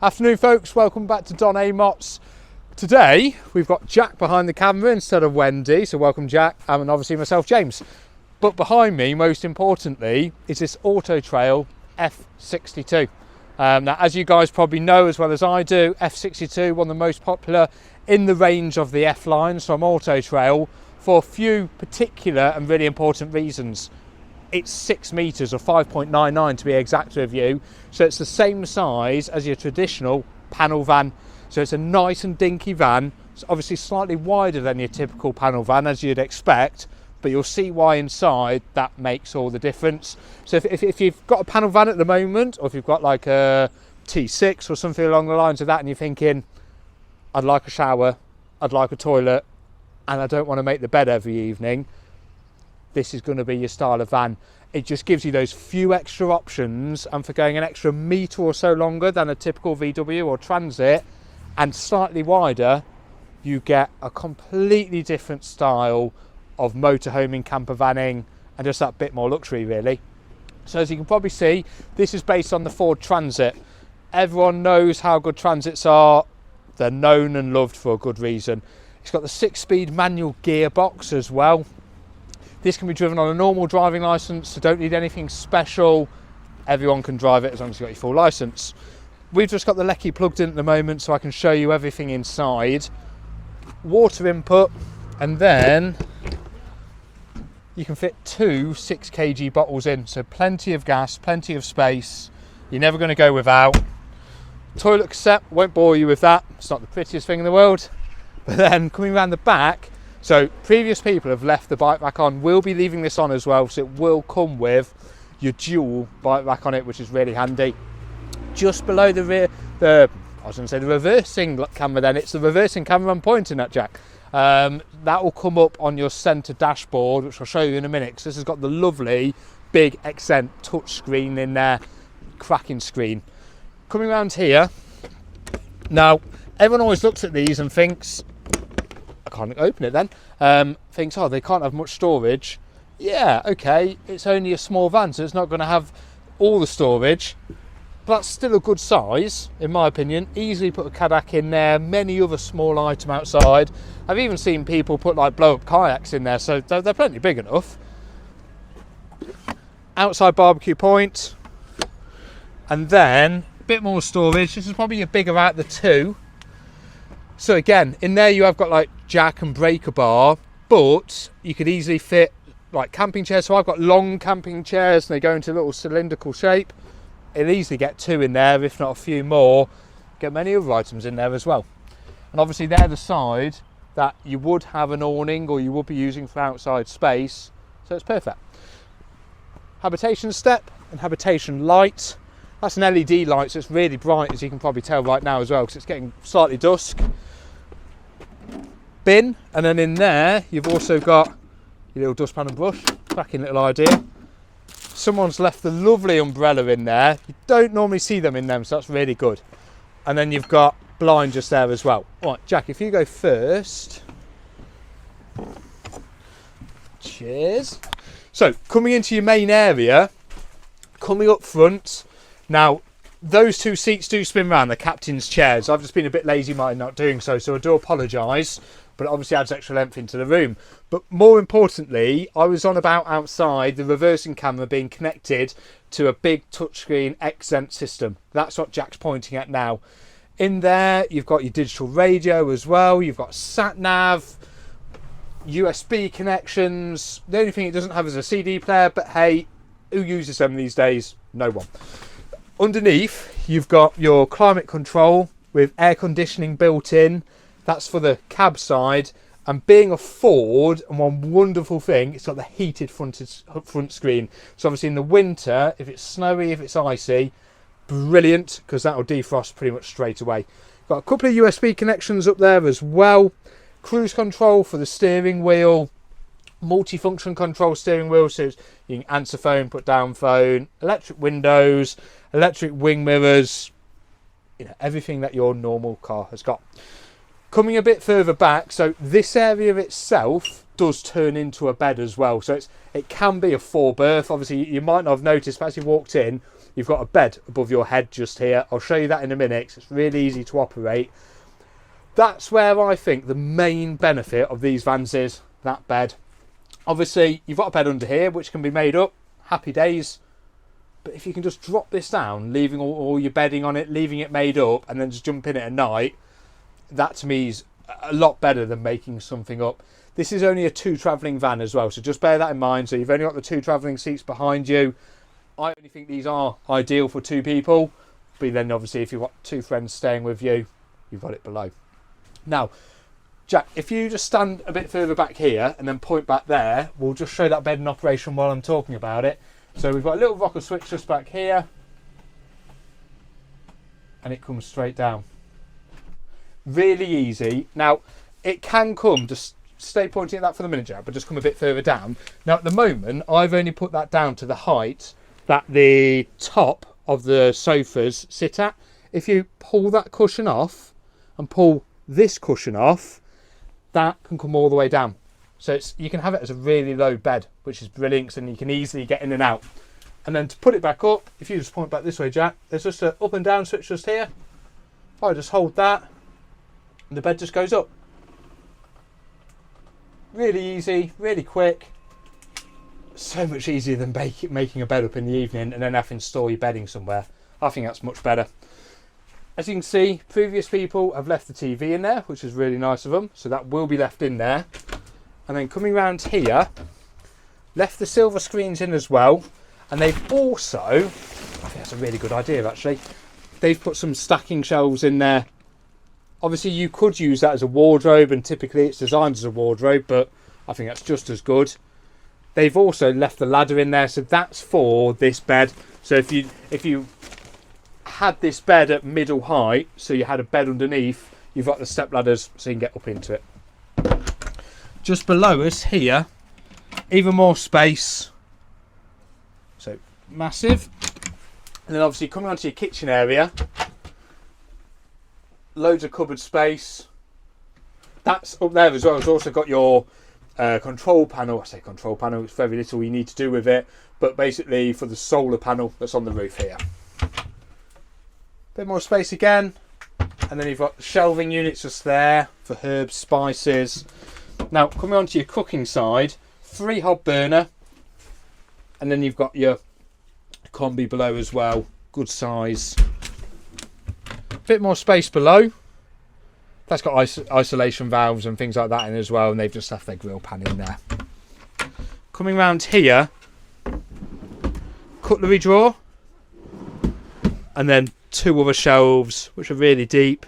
Afternoon folks, welcome back to Don Amott's. Today we've got Jack behind the camera instead of Wendy, so welcome Jack, and obviously myself, James. But behind me, most importantly, is this Auto-Trail F62. Now, as you guys probably know as well as I do, F62, one of the most popular in the range of the F lines from Auto-Trail for a few particular and really important reasons. It's 6 meters, or 5.99 to be exact with you, so it's the same size as your traditional panel van. So it's a nice and dinky van. It's obviously slightly wider than your typical panel van, as you'd expect, but you'll see why inside that makes all the difference. So if you've got a panel van at the moment, or if you've got like a T6 or something along the lines of that, and you're thinking, I'd like a shower, I'd like a toilet, and I don't want to make the bed every evening, this is going to be your style of van. It just gives you those few extra options, and for going an extra metre or so longer than a typical VW or Transit, and slightly wider, you get a completely different style of motorhoming, camper vanning, and just that bit more luxury really. So as you can probably see, this is based on the Ford Transit. Everyone knows how good Transits are. They're known and loved for a good reason. It's got the 6-speed manual gearbox as well. This can be driven on a normal driving licence, so don't need anything special. Everyone can drive it as long as you've got your full licence. We've just got the Lecky plugged in at the moment, so I can show you everything inside. Water input, and then you can fit 2 6 kg bottles in, so plenty of gas, plenty of space. You're never going to go without. Toilet cassette, won't bore you with that. It's not the prettiest thing in the world. But then coming around the back, so previous people have left the bike rack on. We'll be leaving this on as well, so it will come with your dual bike rack on it, which is really handy. Just below the rear, I was going to say the reversing camera then, it's the reversing camera I'm pointing at, Jack. That will come up on your centre dashboard, which I'll show you in a minute, because this has got the lovely big XZENT touchscreen in there, cracking screen. Coming around here, now everyone always looks at these and thinks, I can't open it then, thinks, oh, they can't have much storage. Yeah, okay, it's only a small van, so it's not going to have all the storage, but that's still a good size, in my opinion. Easily put a kayak in there, many other small items outside. I've even seen people put like blow-up kayaks in there, so they're plenty big enough. Outside barbecue point, and then a bit more storage. This is probably your bigger out of the two. So again, in there you have got like jack and breaker bar, but you could easily fit like camping chairs. So I've got long camping chairs, and they go into a little cylindrical shape. It'll easily get 2 in there, if not a few more. Get many other items in there as well. And obviously they're the side that you would have an awning, or you would be using for outside space. So it's perfect. Habitation step and habitation light. That's an LED light, so it's really bright, as you can probably tell right now as well, because it's getting slightly dusk. Bin, and then in there you've also got your little dustpan and brush. Cracking little idea. Someone's left the lovely umbrella in there. You don't normally see them in them, so that's really good. And then you've got blind just there as well. Right, Jack, if you go first. Cheers. So coming into your main area, coming up front. Now, those 2 seats do spin round, the captain's chairs. I've just been a bit lazy by not doing so I do apologise, but it obviously adds extra length into the room. But more importantly, I was on about outside the reversing camera being connected to a big touchscreen XZENT system. That's what Jack's pointing at now. In there, you've got your digital radio as well. You've got sat-nav, USB connections. The only thing it doesn't have is a CD player, but hey, who uses them these days? No one. Underneath, you've got your climate control with air conditioning built in. That's for the cab side. And being a Ford, and one wonderful thing, it's got the heated front screen. So obviously in the winter, if it's snowy, if it's icy, brilliant, because that will defrost pretty much straight away. Got a couple of USB connections up there as well. Cruise control for the steering wheel. Multifunction control steering wheel, so you can answer phone, put down phone, electric windows, electric wing mirrors, you know, everything that your normal car has got. Coming a bit further back, so this area itself does turn into a bed as well, so it can be a 4-berth. Obviously you might not have noticed, but as you walked in, you've got a bed above your head just here. I'll show you that in a minute, 'cause it's really easy to operate. That's where I think the main benefit of these vans is, that bed. Obviously, you've got a bed under here, which can be made up. Happy days. But if you can just drop this down, leaving all your bedding on it, leaving it made up, and then just jump in it at night, that to me is a lot better than making something up. This is only a 2 travelling van as well, so just bear that in mind. So you've only got the 2 travelling seats behind you. I only think these are ideal for 2 people, but then obviously if you've got 2 friends staying with you, you've got it below. Now, Jack, if you just stand a bit further back here and then point back there, we'll just show that bed in operation while I'm talking about it. So we've got a little rocker switch just back here, and it comes straight down. Really easy. Now, it can come, just stay pointing at that for the minute, Jack, but just come a bit further down. Now, at the moment, I've only put that down to the height that the top of the sofas sit at. If you pull that cushion off and pull this cushion off, that can come all the way down. So you can have it as a really low bed, which is brilliant, and you can easily get in and out. And then to put it back up, if you just point back this way, Jack, there's just an up and down switch just here. If I just hold that, and the bed just goes up. Really easy, really quick. So much easier than making a bed up in the evening and then having to store your bedding somewhere. I think that's much better. As you can see, previous people have left the TV in there, which is really nice of them. So that will be left in there. And then coming around here, left the silver screens in as well. And they've also, I think that's a really good idea actually, they've put some stacking shelves in there. Obviously you could use that as a wardrobe, and typically it's designed as a wardrobe, but I think that's just as good. They've also left the ladder in there, so that's for this bed. So if you had this bed at middle height, so you had a bed underneath, you've got the step ladders so you can get up into it. Just below us here, even more space. So massive. And then obviously coming onto your kitchen area, loads of cupboard space. That's up there as well. It's also got your control panel. I say control panel, it's very little you need to do with it, but basically for the solar panel that's on the roof here. Bit more space again, and then you've got shelving units just there for herbs, spices. Now coming on to your cooking side, 3 hob burner, and then you've got your combi below as well, good size. Bit more space below. That's got isolation valves and things like that in as well, and they've just left their grill pan in there. Coming round here, cutlery drawer, and then 2 other shelves which are really deep,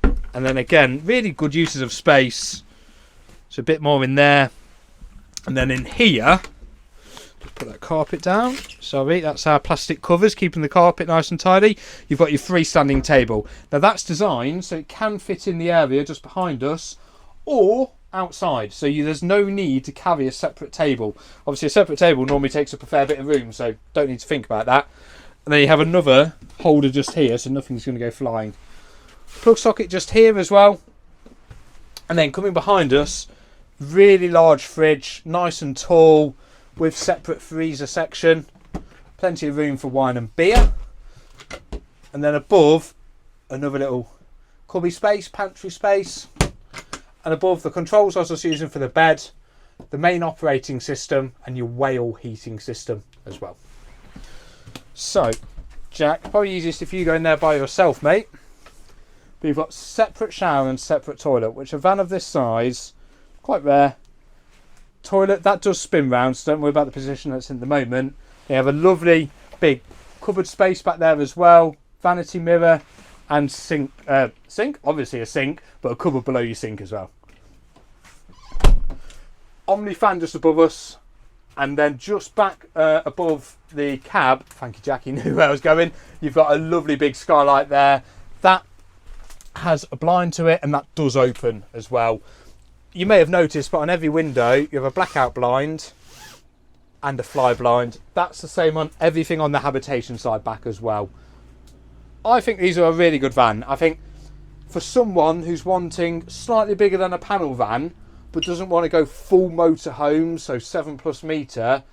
and then again really good uses of space. So a bit more in there, and then in here, just put that carpet down. Sorry, that's our plastic covers keeping the carpet nice and tidy. You've got your freestanding table. Now that's designed so it can fit in the area just behind us or outside, so there's no need to carry a separate table. Obviously a separate table normally takes up a fair bit of room, so don't need to think about that. And then you have another holder just here, so nothing's going to go flying. Plug socket just here as well. And then coming behind us, really large fridge, nice and tall, with separate freezer section. Plenty of room for wine and beer. And then above, another little cubby space, pantry space. And above, the controls I was just using for the bed, the main operating system, and your whale heating system as well. So, Jack, probably easiest if you go in there by yourself, mate. But you've got separate shower and separate toilet, which a van of this size, quite rare. Toilet, that does spin round, so don't worry about the position that's in the moment. They have a lovely big cupboard space back there as well. Vanity mirror and sink, obviously a sink, but a cupboard below your sink as well. Omni fan just above us. And then just back above the cab, thank you Jack, you knew where I was going, you've got a lovely big skylight there. That has a blind to it, and that does open as well. You may have noticed, but on every window you have a blackout blind and a fly blind. That's the same on everything on the habitation side back as well. I think these are a really good van. I think for someone who's wanting slightly bigger than a panel van, but doesn't want to go full motorhome, so 7+ metre,